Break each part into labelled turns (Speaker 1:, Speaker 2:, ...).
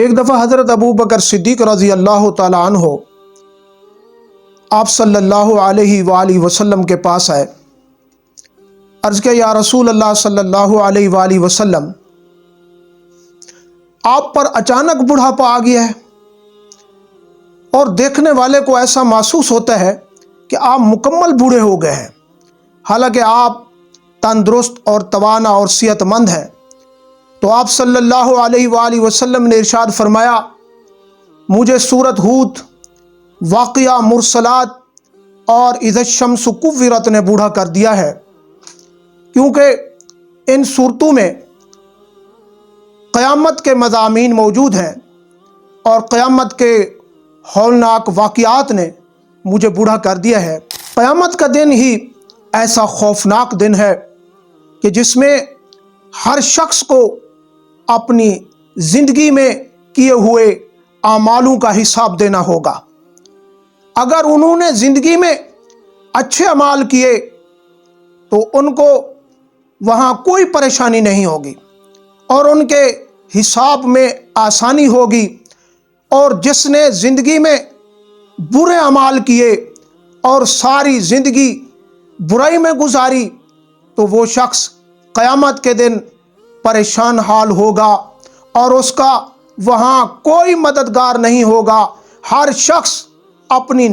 Speaker 1: ایک دفعہ حضرت ابو بکر صدیق رضی اللہ تعالیٰ عنہ آپ صلی اللہ علیہ وآلہ وسلم کے پاس آئے۔ عرض کیا یا رسول اللہ صلی اللہ علیہ وآلہ وسلم، آپ پر اچانک بڑھاپا آ گیا ہے اور دیکھنے والے کو ایسا محسوس ہوتا ہے کہ آپ مکمل بوڑھے ہو گئے ہیں، حالانکہ آپ تندرست اور توانا اور صحت مند ہیں۔ تو آپ صلی اللہ علیہ وآلہ وسلم نے ارشاد فرمایا، مجھے سورۃ ہود، واقعہ مرسلات اور اذا الشمس کورت نے بوڑھا کر دیا ہے، کیونکہ ان صورتوں میں قیامت کے مضامین موجود ہیں اور قیامت کے ہولناک واقعات نے مجھے بوڑھا کر دیا ہے۔ قیامت کا دن ہی ایسا خوفناک دن ہے کہ جس میں ہر شخص کو اپنی زندگی میں کیے ہوئے اعمالوں کا حساب دینا ہوگا۔ اگر انہوں نے زندگی میں اچھے اعمال کیے تو ان کو وہاں کوئی پریشانی نہیں ہوگی اور ان کے حساب میں آسانی ہوگی، اور جس نے زندگی میں برے اعمال کیے اور ساری زندگی برائی میں گزاری تو وہ شخص قیامت کے دن پریشان حال ہوگا اور اس کا وہاں کوئی مددگار نہیں ہوگا۔ ہر شخص اپنی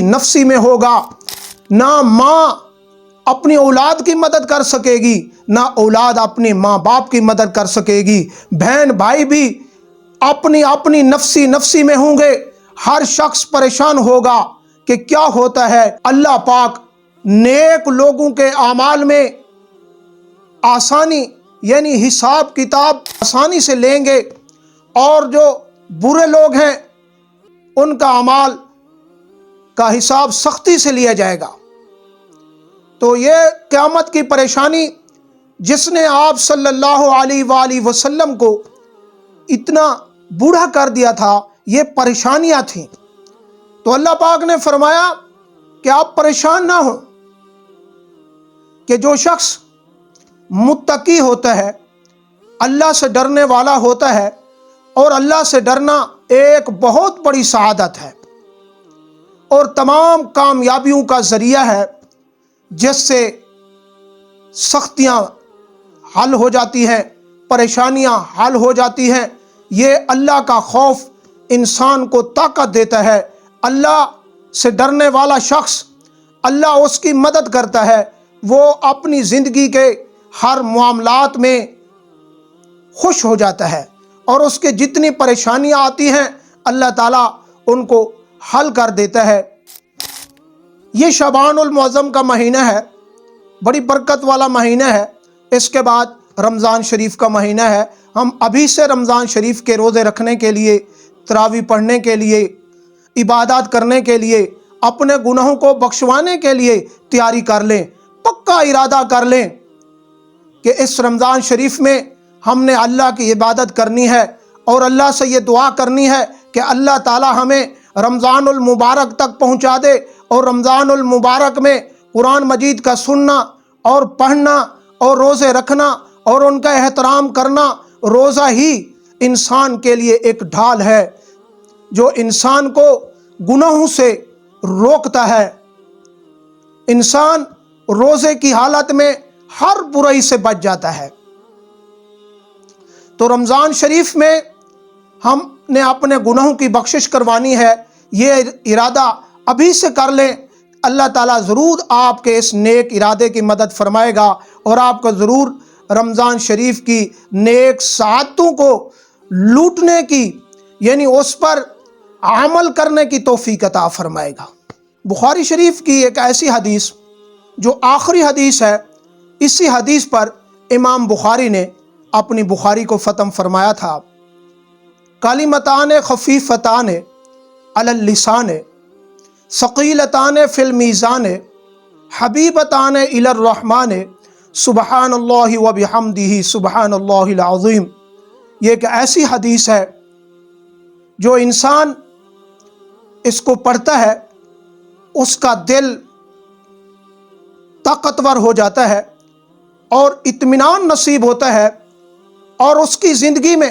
Speaker 1: نفسی میں ہوگا، نہ ماں اپنی اولاد کی مدد کر سکے گی، نہ اولاد اپنی ماں باپ کی مدد کر سکے گی، بہن بھائی بھی اپنی نفسی میں ہوں گے۔ ہر شخص پریشان ہوگا کہ کیا ہوتا ہے۔ اللہ پاک نیک لوگوں کے اعمال میں آسانی یعنی حساب کتاب آسانی سے لیں گے، اور جو برے لوگ ہیں ان کا اعمال کا حساب سختی سے لیا جائے گا۔ تو یہ قیامت کی پریشانی جس نے آپ صلی اللہ علیہ وآلہ وسلم کو اتنا بوڑھا کر دیا تھا، یہ پریشانیاں تھیں۔ تو اللہ پاک نے فرمایا کہ آپ پریشان نہ ہوں، کہ جو شخص متقی ہوتا ہے، اللہ سے ڈرنے والا ہوتا ہے، اور اللہ سے ڈرنا ایک بہت بڑی سعادت ہے اور تمام کامیابیوں کا ذریعہ ہے، جس سے سختیاں حل ہو جاتی ہیں، پریشانیاں حل ہو جاتی ہیں۔ یہ اللہ کا خوف انسان کو طاقت دیتا ہے۔ اللہ سے ڈرنے والا شخص، اللہ اس کی مدد کرتا ہے، وہ اپنی زندگی کے ہر معاملات میں خوش ہو جاتا ہے، اور اس کے جتنی پریشانیاں آتی ہیں اللہ تعالیٰ ان کو حل کر دیتا ہے۔ یہ شعبان المعظم کا مہینہ ہے، بڑی برکت والا مہینہ ہے۔ اس کے بعد رمضان شریف کا مہینہ ہے۔ ہم ابھی سے رمضان شریف کے روزے رکھنے کے لیے، تراویح پڑھنے کے لیے، عبادات کرنے کے لیے، اپنے گناہوں کو بخشوانے کے لیے تیاری کر لیں۔ پکا ارادہ کر لیں کہ اس رمضان شریف میں ہم نے اللہ کی عبادت کرنی ہے، اور اللہ سے یہ دعا کرنی ہے کہ اللہ تعالی ہمیں رمضان المبارک تک پہنچا دے، اور رمضان المبارک میں قرآن مجید کا سننا اور پڑھنا اور روزے رکھنا اور ان کا احترام کرنا۔ روزہ ہی انسان کے لیے ایک ڈھال ہے جو انسان کو گناہوں سے روکتا ہے۔ انسان روزے کی حالت میں ہر برائی سے بچ جاتا ہے۔ تو رمضان شریف میں ہم نے اپنے گناہوں کی بخشش کروانی ہے، یہ ارادہ ابھی سے کر لیں۔ اللہ تعالیٰ ضرور آپ کے اس نیک ارادے کی مدد فرمائے گا، اور آپ کو ضرور رمضان شریف کی نیک سعادتوں کو لوٹنے کی یعنی اس پر عمل کرنے کی توفیق عطا فرمائے گا۔ بخاری شریف کی ایک ایسی حدیث جو آخری حدیث ہے، اسی حدیث پر امام بخاری نے اپنی بخاری کو ختم فرمایا تھا۔ کلمتان خفیفتان علی اللسان ثقیلتان فی المیزان حبیبتان الی الرحمن سبحان اللہ و بحمدہ سبحان اللہ العظیم۔ یہ ایک ایسی حدیث ہے جو انسان اس کو پڑھتا ہے، اس کا دل طاقتور ہو جاتا ہے اور اطمینان نصیب ہوتا ہے، اور اس کی زندگی میں